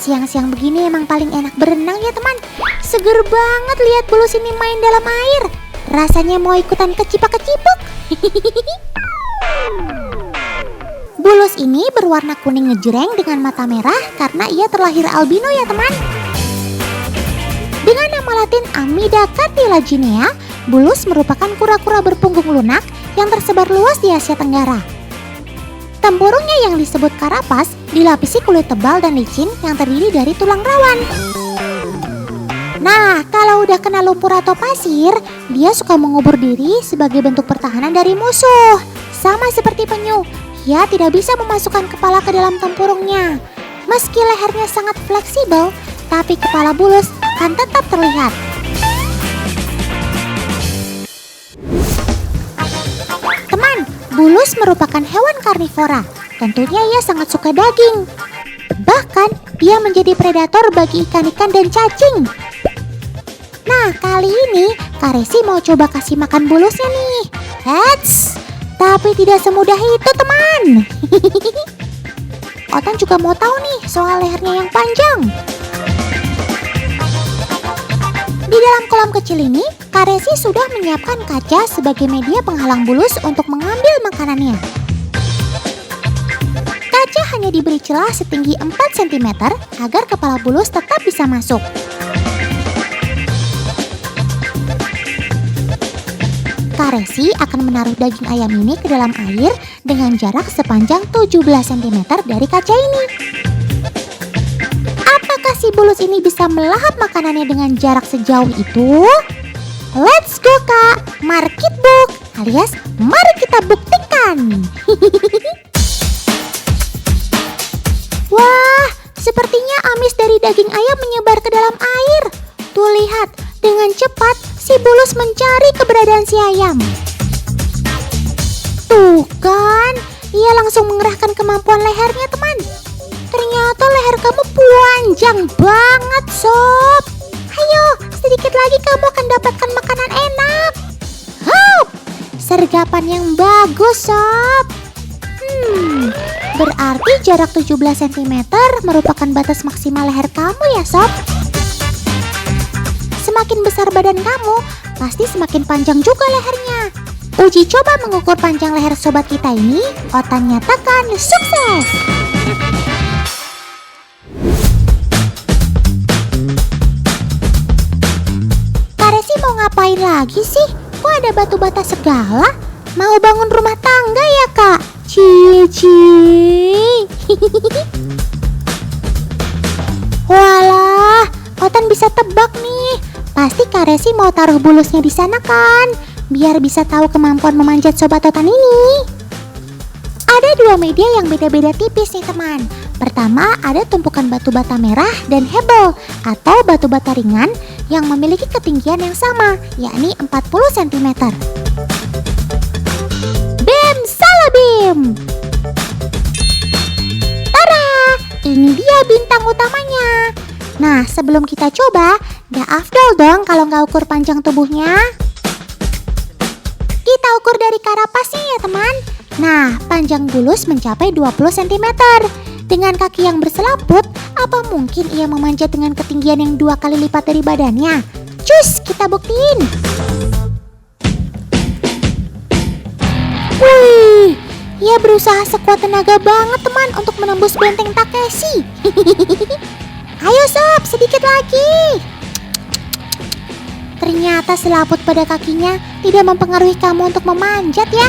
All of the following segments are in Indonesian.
Siang-siang begini emang paling enak berenang ya teman. Seger banget lihat Bulus ini main dalam air. Rasanya mau ikutan kecipak-kecipuk. Bulus ini berwarna kuning ngejreng dengan mata merah karena ia terlahir albino ya teman. Dengan nama latin Amida cartilaginea, Bulus merupakan kura-kura berpunggung lunak yang tersebar luas di Asia Tenggara. Tempurungnya yang disebut karapas dilapisi kulit tebal dan licin yang terdiri dari tulang rawan. Nah, kalau udah kena lumpur atau pasir, dia suka mengubur diri sebagai bentuk pertahanan dari musuh. Sama seperti penyu, ia tidak bisa memasukkan kepala ke dalam tempurungnya. Meski lehernya sangat fleksibel, tapi kepala Bulus akan tetap terlihat. Teman, Bulus merupakan hewan karnivora. Tentunya ia sangat suka daging. Bahkan, dia menjadi predator bagi ikan-ikan dan cacing. Nah, kali ini Kak Resi mau coba kasih makan Bulusnya nih. Eits, tapi tidak semudah itu teman. Otan juga mau tahu nih soal lehernya yang panjang. Di dalam kolam kecil ini, Kak Resi sudah menyiapkan kaca sebagai media penghalang Bulus untuk mengambil makanannya. Kaca hanya diberi celah setinggi 4 cm agar kepala Bulus tetap bisa masuk. Kak Resi akan menaruh daging ayam ini ke dalam air dengan jarak sepanjang 17 cm dari kaca ini. Apakah si Bulus ini bisa melahap makanannya dengan jarak sejauh itu? Let's go Kak, market book alias mari kita buktikan. Wah, sepertinya amis dari daging ayam menyebar ke dalam air. Tuh lihat, dengan cepat si Bulus mencari keberadaan si ayam. Tuh kan, ia langsung mengerahkan kemampuan lehernya teman. Ternyata leher kamu panjang banget sob. Ayo, sedikit lagi kamu akan dapatkan makanan enak. Hup, sergapan yang bagus sob. Berarti jarak 17 cm merupakan batas maksimal leher kamu ya sob. Semakin besar badan kamu, pasti semakin panjang juga lehernya. Uji coba mengukur panjang leher sobat kita ini, Otan nyatakan sukses. Kak Resi mau ngapain lagi sih? Kok ada batu bata segala? Mau bangun rumah tangga ya Kak? Cici. Walah, Otan bisa tebak nih. Pasti Kak Resi mau taruh Bulusnya di sana kan, biar bisa tahu kemampuan memanjat sobat Otan ini. Ada dua media yang beda-beda tipis nih teman. Pertama ada tumpukan batu bata merah dan hebel atau batu bata ringan yang memiliki ketinggian yang sama, yakni 40 cm. Bim salabim. Tada, ini dia bintang utamanya. Nah, sebelum kita coba, gak afdol dong kalau nggak ukur panjang tubuhnya. Kita ukur dari karapasnya ya teman. Nah, panjang Bulus mencapai 20 cm. Dengan kaki yang berselaput, apa mungkin ia memanjat dengan ketinggian yang 2 kali lipat dari badannya? Cus, kita buktiin. Wih, ia berusaha sekuat tenaga banget teman untuk menembus benteng Takeshi. Ayo sob, sedikit lagi. Ternyata selaput pada kakinya tidak mempengaruhi kamu untuk memanjat ya.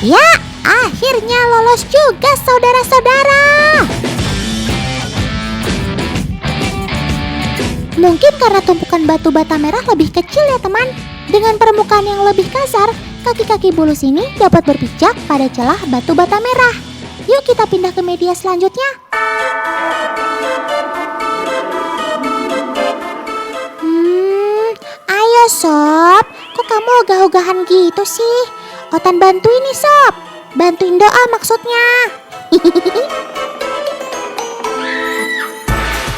Ya, akhirnya lolos juga saudara-saudara. Mungkin karena tumpukan batu bata merah lebih kecil ya teman. Dengan permukaan yang lebih kasar, kaki-kaki Bulus ini dapat berpijak pada celah batu bata merah. Yuk kita pindah ke media selanjutnya. Ayo sob, kok kamu ogah-ogahan gitu sih? Otan bantuin nih sob, bantuin doa maksudnya.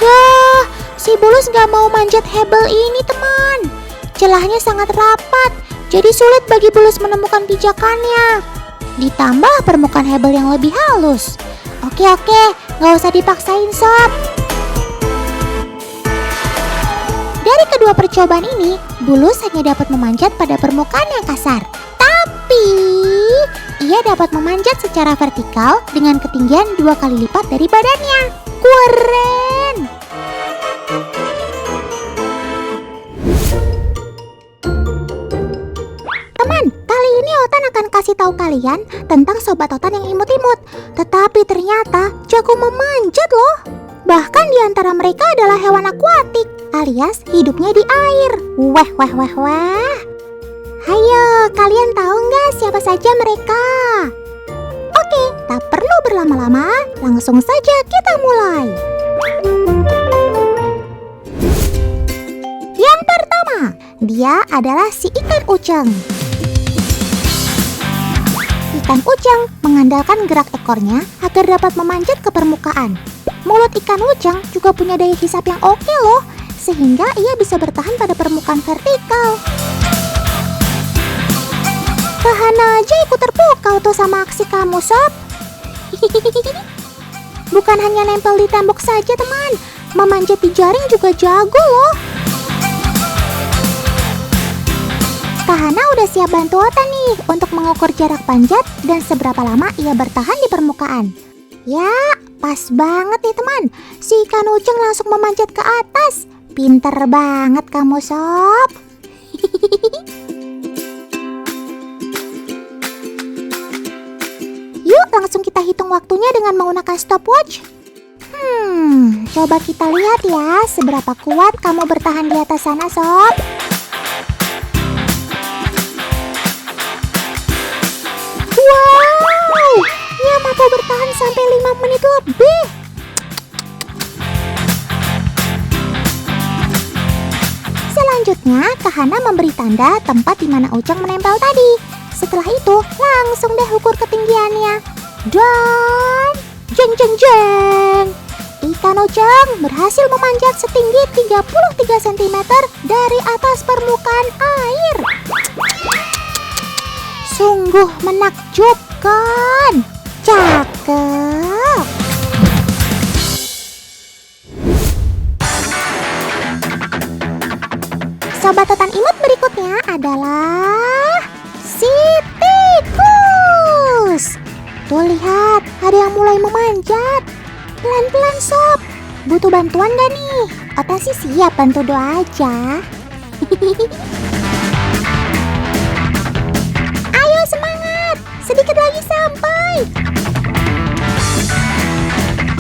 Wah, si Bulus gak mau manjat hebel ini teman. Celahnya sangat rapat, jadi sulit bagi Bulus menemukan pijakannya. Ditambah permukaan hebel yang lebih halus. Oke, gak usah dipaksain sob. Dari kedua percobaan ini, Bulus hanya dapat memanjat pada permukaan yang kasar. Tapi, ia dapat memanjat secara vertikal dengan ketinggian 2 kali lipat dari badannya. Keren! Teman, kali ini Otan akan kasih tahu kalian tentang sobat Otan yang imut-imut. Tetapi ternyata jago memanjat loh. Bahkan di antara mereka adalah hewan akuatik, alias hidupnya di air. Wah. Hayo, kalian tahu nggak siapa saja mereka? Oke, tak perlu berlama-lama, langsung saja kita mulai. Yang pertama, dia adalah si ikan uceng. Ikan uceng mengandalkan gerak ekornya agar dapat memanjat ke permukaan. Mulut ikan uceng juga punya daya hisap yang oke loh, sehingga ia bisa bertahan pada permukaan vertikal. Kahana aja ikut terpukau tuh sama aksi kamu, sob. Bukan hanya nempel di tembok saja, teman. Memanjat di jaring juga jago loh. Kahana udah siap bantu Otan nih untuk mengukur jarak panjat dan seberapa lama ia bertahan di permukaan. Ya, pas banget nih teman. Si ikan uceng langsung memanjat ke atas. Pinter banget kamu, sob. Yuk langsung kita hitung waktunya dengan menggunakan stopwatch. Coba kita lihat ya seberapa kuat kamu bertahan di atas sana, sob. Wow, ia mampu bertahan sampai 5 menit lebih. Selanjutnya, Kahana memberi tanda tempat di mana uceng menempel tadi. Setelah itu, langsung deh ukur ketinggiannya. Dan jeng. Ikan uceng berhasil memanjat setinggi 33 cm dari atas permukaan air. Sungguh menakjubkan. Cakep. Sobat Otan imut berikutnya adalah si tikus. Tuh lihat, ada yang mulai memanjat. Pelan-pelan sob. Butuh bantuan gak nih? Otan sih siap bantu doa aja. Ayo semangat, sedikit lagi sampai.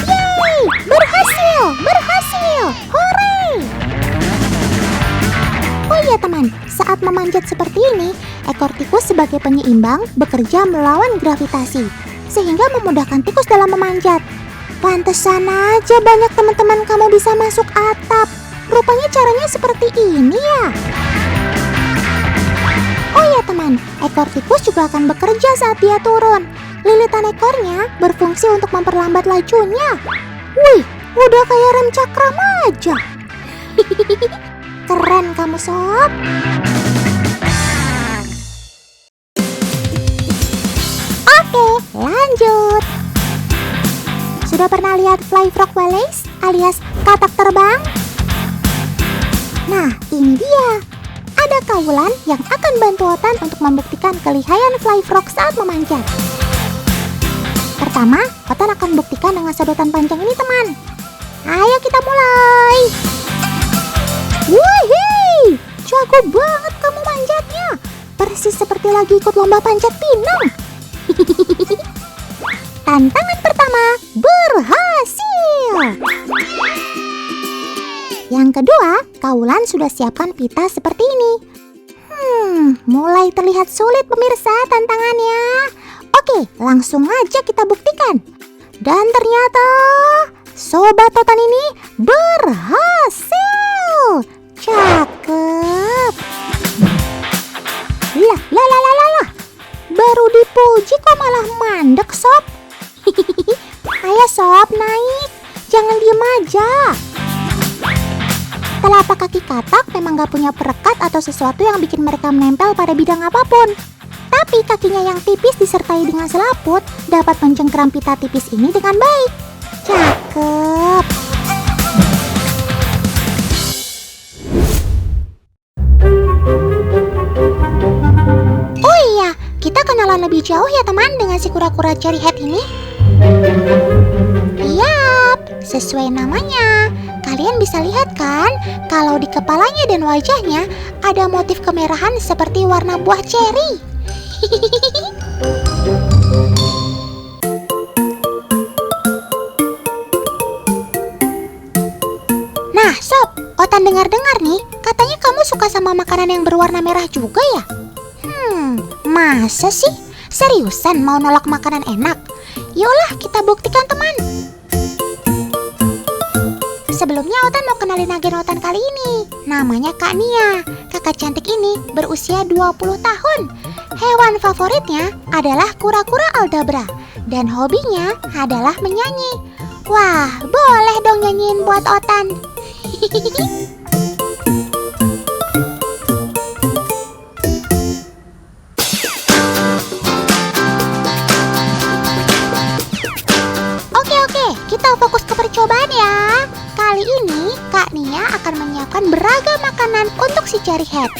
Yeay, berhasil. Hore. Oh iya teman, saat memanjat seperti ini, ekor tikus sebagai penyeimbang bekerja melawan gravitasi, sehingga memudahkan tikus dalam memanjat. Pantesan aja banyak teman-teman kamu bisa masuk atap. Rupanya caranya seperti ini ya. Oh iya teman, ekor tikus juga akan bekerja saat dia turun. Lilitan ekornya berfungsi untuk memperlambat lajunya. Wih, udah kayak rem cakram aja. Keren kamu, sob. Oke, lanjut. Sudah pernah lihat fly frog wallace alias katak terbang? Nah, ini dia. Ada kaulan yang akan bantu Otan untuk membuktikan kelihayan fly frog saat memanjat. Pertama, Otan akan buktikan dengan sedotan panjang ini, teman. Ayo kita mulai. Wih, jago banget kamu manjatnya. Persis seperti lagi ikut lomba panjat pinang. Tantangan pertama berhasil. Yang kedua, kaulan sudah siapkan pita seperti ini. Mulai terlihat sulit pemirsa tantangannya. Oke, langsung aja kita buktikan. Dan ternyata Sobat Otan ini berhasil. Cakep. Lah. Baru dipuji kok malah mandek, sob. Ayo sob, naik. Jangan diem aja. Telapak kaki katak memang gak punya perekat atau sesuatu yang bikin mereka menempel pada bidang apapun. Tapi kakinya yang tipis disertai dengan selaput dapat mencengkeram pita tipis ini dengan baik. Cakep. Oh iya, kita kenalan lebih jauh ya teman dengan si kura-kura cherry head ini. Yap, sesuai namanya. Kalian bisa lihat kan, kalau di kepalanya dan wajahnya ada motif kemerahan seperti warna buah cherry. Nah, Sob, Otan dengar-dengar nih, katanya kamu suka sama makanan yang berwarna merah juga ya? Masa sih? Seriusan mau nolak makanan enak? Yolah, kita buktikan teman. Sebelumnya Otan mau kenalin agen Otan kali ini. Namanya Kak Nia. Kakak cantik ini berusia 20 tahun. Hewan favoritnya adalah kura-kura Aldabra. Dan hobinya adalah menyanyi. Wah, boleh dong nyanyiin buat Otan. Oke, kita fokus ke percobaan ya. Kali ini Kak Nia akan menyiapkan beragam makanan untuk si cherry head.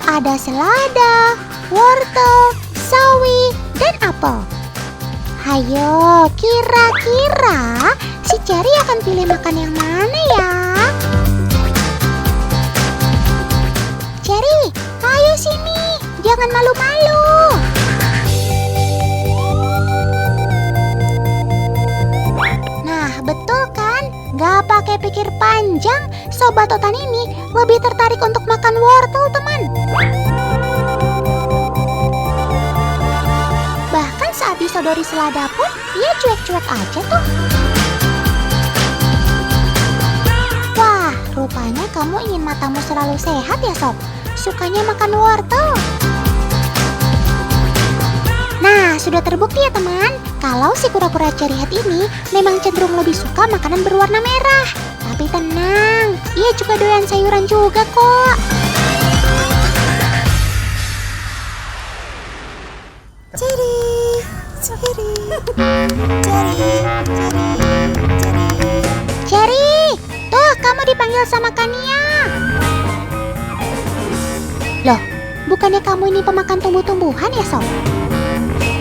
Ada selada, wortel, sawi, dan apel. Hayo, kira-kira si cherry akan pilih makan yang mana ya? Cherry, ayo sini, jangan malu-malu. Nah, betul kan? Gak pakai pikir panjang, Sobat Otan ini lebih tertarik untuk makan wortel, teman. Bahkan saat disodori selada pun, dia cuek-cuek aja tuh. Wah, rupanya kamu ingin matamu selalu sehat ya, Sob? Sukanya makan wortel. Nah, sudah terbukti ya teman, kalau si kura-kura cherry head ini memang cenderung lebih suka makanan berwarna merah. Tapi tenang, ia juga doyan sayuran juga kok. Cherry, Cherry, Cherry, Cherry, Cherry. Cherry, tuh kamu dipanggil sama Kania. Loh, bukannya kamu ini pemakan tumbuh-tumbuhan ya, Sob?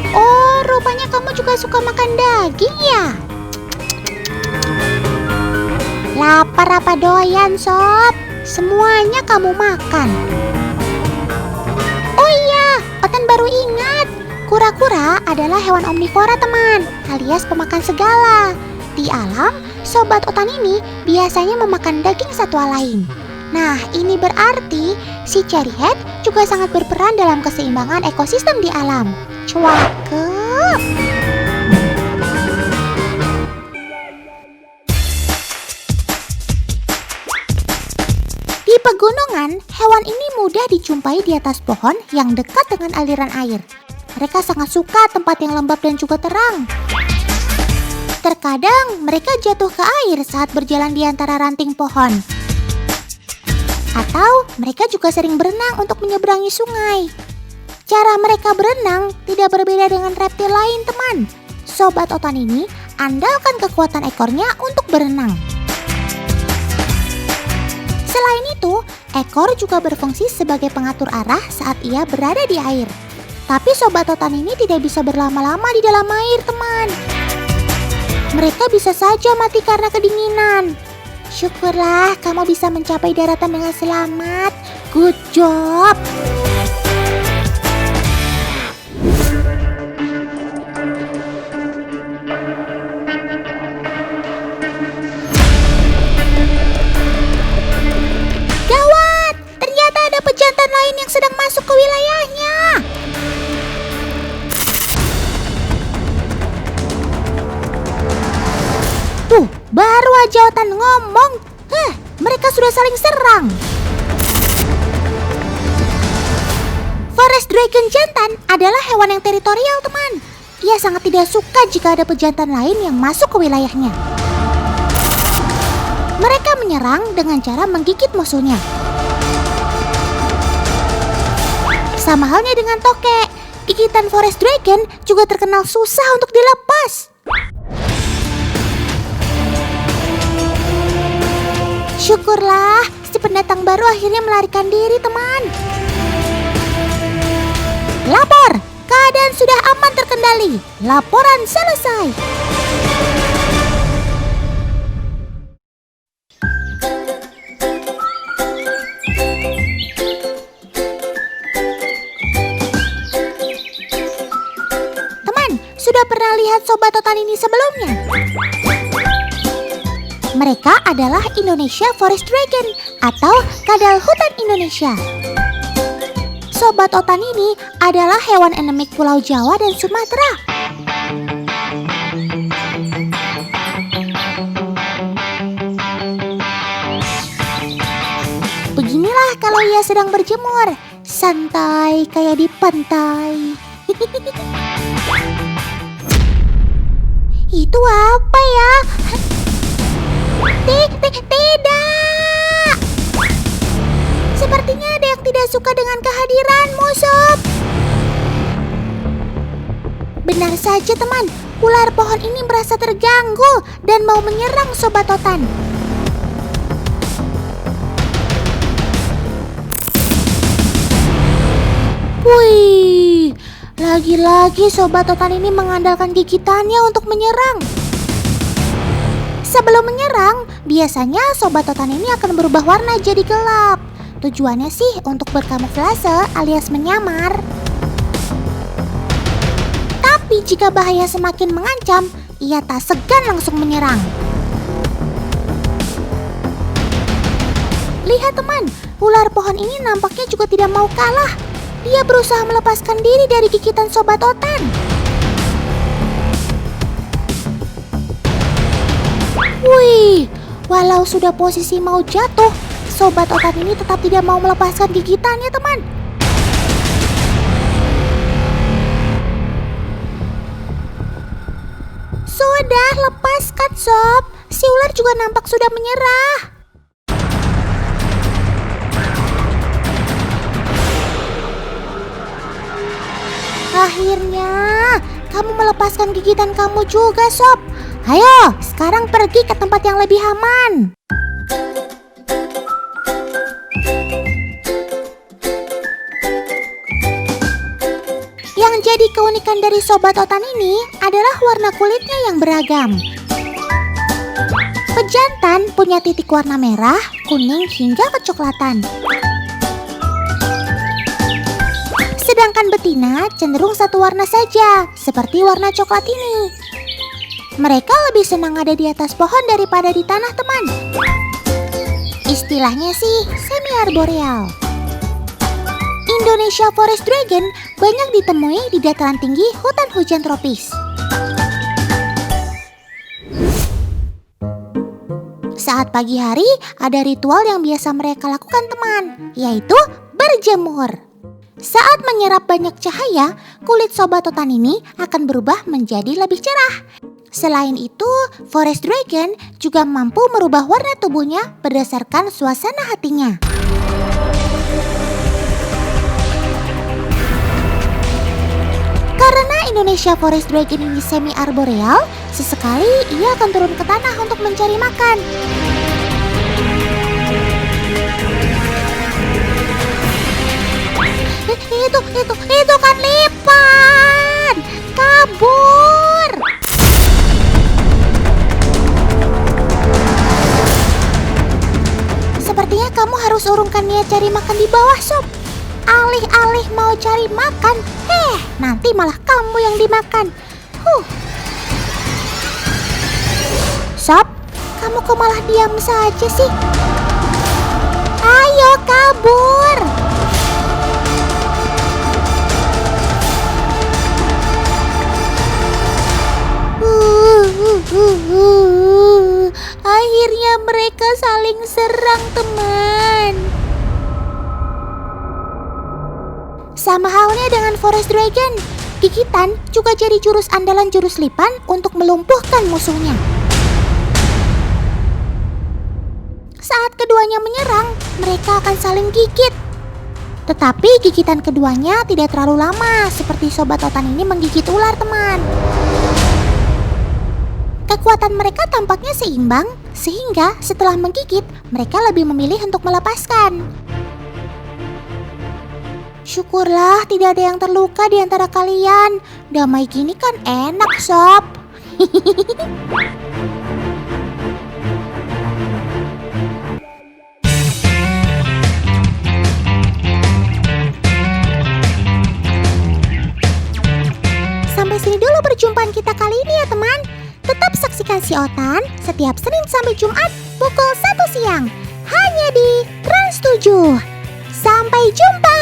Oh, rupanya kamu juga suka makan daging ya? Lapar apa doyan, Sob? Semuanya kamu makan. Oh iya, Otan baru ingat. Kura-kura adalah hewan omnivora, teman, alias pemakan segala. Di alam, Sobat Otan ini biasanya memakan daging satwa lain. Nah, ini berarti si cherry head juga sangat berperan dalam keseimbangan ekosistem di alam. Cakep. Di pegunungan, hewan ini mudah dijumpai di atas pohon yang dekat dengan aliran air. Mereka sangat suka tempat yang lembab dan juga terang. Terkadang mereka jatuh ke air saat berjalan di antara ranting pohon. Atau mereka juga sering berenang untuk menyeberangi sungai. Cara mereka berenang tidak berbeda dengan reptil lain, teman. Sobat Otan ini andalkan kekuatan ekornya untuk berenang. Selain itu, ekor juga berfungsi sebagai pengatur arah saat ia berada di air. Tapi Sobat Otan ini tidak bisa berlama-lama di dalam air, teman. Mereka bisa saja mati karena kedinginan. Syukurlah kamu bisa mencapai daratan dengan selamat. Good job. Gawat, ternyata ada pejantan lain yang sedang masuk ke wilayahnya. Tuh, baru aja Otan ngomong. Mereka sudah saling serang. Forest dragon jantan adalah hewan yang teritorial, teman. Ia sangat tidak suka jika ada pejantan lain yang masuk ke wilayahnya. Mereka menyerang dengan cara menggigit musuhnya. Sama halnya dengan tokek. gigitan Forest Dragon juga terkenal susah untuk dilepas. Syukurlah, si pendatang baru akhirnya melarikan diri, teman. Lapor, keadaan sudah aman terkendali. Laporan selesai. Teman, sudah pernah lihat Sobat Otan ini sebelumnya? Mereka adalah Indonesia Forest Dragon atau kadal hutan Indonesia. Sobat Otan ini adalah hewan endemik Pulau Jawa dan Sumatera. Beginilah kalau ia sedang berjemur, santai kayak di pantai. Itu apa ya? Tidak! Sepertinya ada yang tidak suka dengan kehadiranmu, Sob. Benar saja, teman. Ular pohon ini merasa terganggu dan mau menyerang Sobat Otan. Wih, lagi-lagi Sobat Otan ini mengandalkan gigitannya untuk menyerang. Sebelum menyerang, biasanya Sobat Otan ini akan berubah warna jadi gelap. Tujuannya sih untuk berkamuflase alias menyamar. Tapi jika bahaya semakin mengancam, ia tak segan langsung menyerang. Lihat teman, ular pohon ini nampaknya juga tidak mau kalah. Dia berusaha melepaskan diri dari gigitan Sobat Otan. Wih, walau sudah posisi mau jatuh, Sobat Otan ini tetap tidak mau melepaskan gigitannya, teman. Sudah, lepaskan, Sob. Si ular juga nampak sudah menyerah. Akhirnya, kamu melepaskan gigitan kamu juga, Sob. Ayo, sekarang pergi ke tempat yang lebih aman. Yang jadi keunikan dari Sobat Otan ini adalah warna kulitnya yang beragam. Pejantan punya titik warna merah, kuning hingga kecoklatan. Sedangkan betina cenderung satu warna saja, seperti warna coklat ini. Mereka lebih senang ada di atas pohon daripada di tanah, teman. Istilahnya sih semi-arboreal. Indonesia Forest Dragon banyak ditemui di dataran tinggi hutan hujan tropis. Saat pagi hari, ada ritual yang biasa mereka lakukan, teman, yaitu berjemur. Saat menyerap banyak cahaya, kulit Sobat Otan ini akan berubah menjadi lebih cerah. Selain itu, Forest Dragon juga mampu merubah warna tubuhnya berdasarkan suasana hatinya. Karena Indonesia Forest Dragon ini semi-arboreal, sesekali ia akan turun ke tanah untuk mencari makan. Itu kan lipan! Kabur! Sepertinya kamu harus urungkan niat cari makan di bawah, Sob. Alih-alih mau cari makan, nanti malah kamu yang dimakan. Sob, kamu kok malah diam saja sih? Ayo kabur! Akhirnya mereka saling serang, teman. Sama halnya dengan Forest Dragon, gigitan juga jadi jurus andalan jurus lipan untuk melumpuhkan musuhnya. Saat keduanya menyerang, mereka akan saling gigit. Tetapi gigitan keduanya tidak terlalu lama, seperti sobat Otan ini menggigit ular, teman. Kekuatan mereka tampaknya seimbang, sehingga setelah menggigit, mereka lebih memilih untuk melepaskan. Syukurlah tidak ada yang terluka di antara kalian. Damai gini kan enak, sob. Sampai sini dulu perjumpaan kita kali ini ya, teman. Tetap saksikan Si Otan setiap Senin sampai Jumat pukul 1 siang hanya di Trans 7. Sampai jumpa.